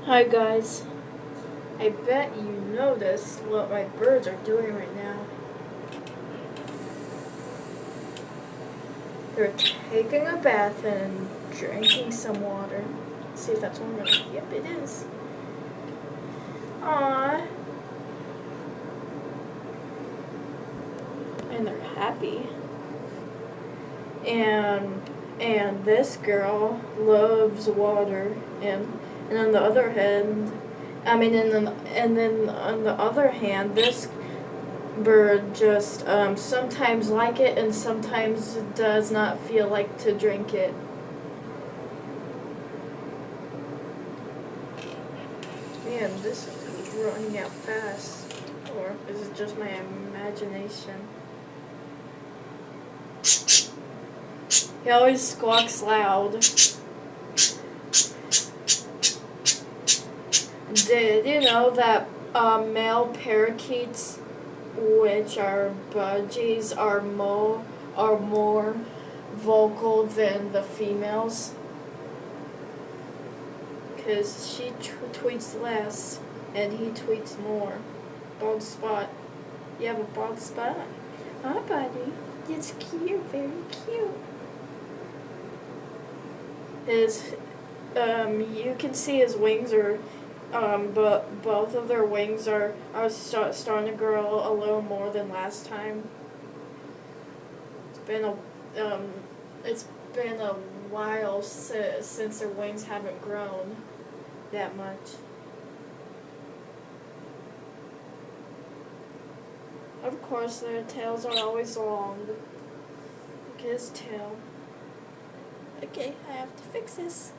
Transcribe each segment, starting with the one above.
Hi guys. I bet you noticed what my birds are doing right now. They're taking a bath and drinking some water. See if that's warm enough. Yep, it is. Aww. And they're happy. And this girl loves water, and on the other hand, and then on the other hand, this bird just sometimes like it and sometimes does not feel like to drink it. Man, this is running out fast. Or is it just my imagination? He always squawks loud. Did you know that male parakeets, which are budgies, are more vocal than the females? Because she tweets less and he tweets more. Bald spot. You have a bald spot? Hi, buddy. It's cute, very cute. You can see his wings are, but both of their wings are starting to grow a little more than last time. It's been a while since their wings haven't grown that much. Of course, their tails are always long. Look at his tail. Okay, I have to fix this.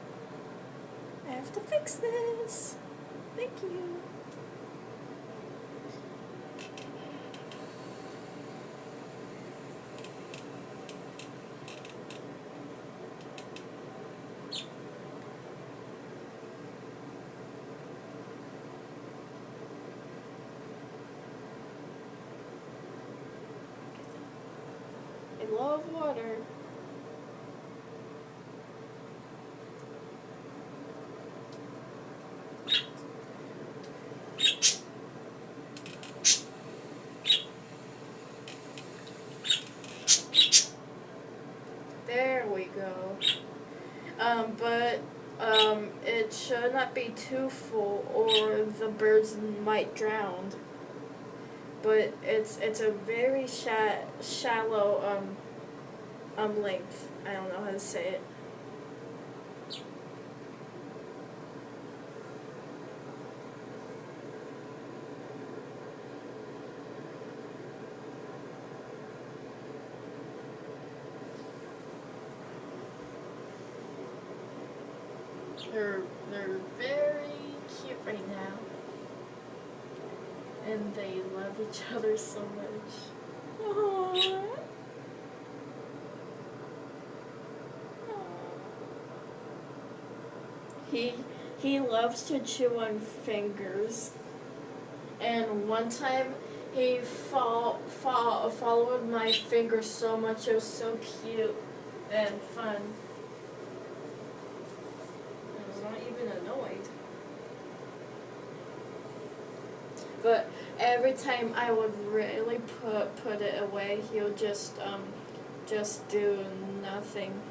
Thank you. I love water. There we go. But it should not be too full, or the birds might drown. But it's a very shallow length. I don't know how to say it. They're very cute right now, and they love each other so much. Aww. He loves to chew on fingers, and one time he followed my finger so much. It was so cute and fun. I was not even annoyed. But every time I would really put it away, he'll just do nothing.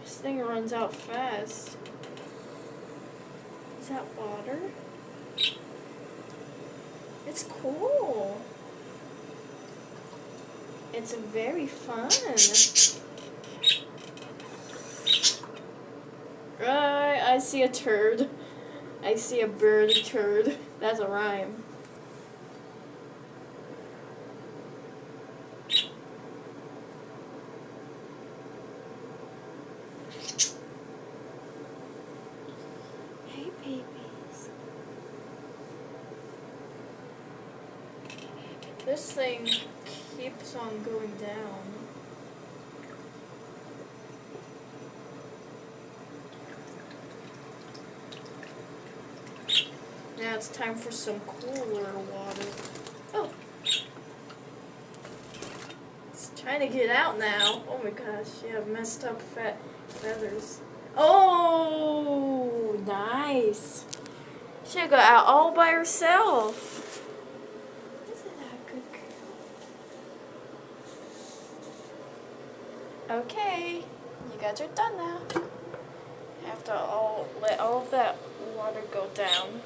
This thing runs out fast. Is that water? It's cool. It's very fun. Right, I see a turd. I see a bird turd. That's a rhyme. Hey, babies. This thing keeps on going down. Now it's time for some cooler water. Oh. trying to get out now. Oh my gosh, you have messed up feathers. Oh, nice. She got out all by herself. Isn't that a good girl? Okay, you guys are done now. Have to let all of that water go down.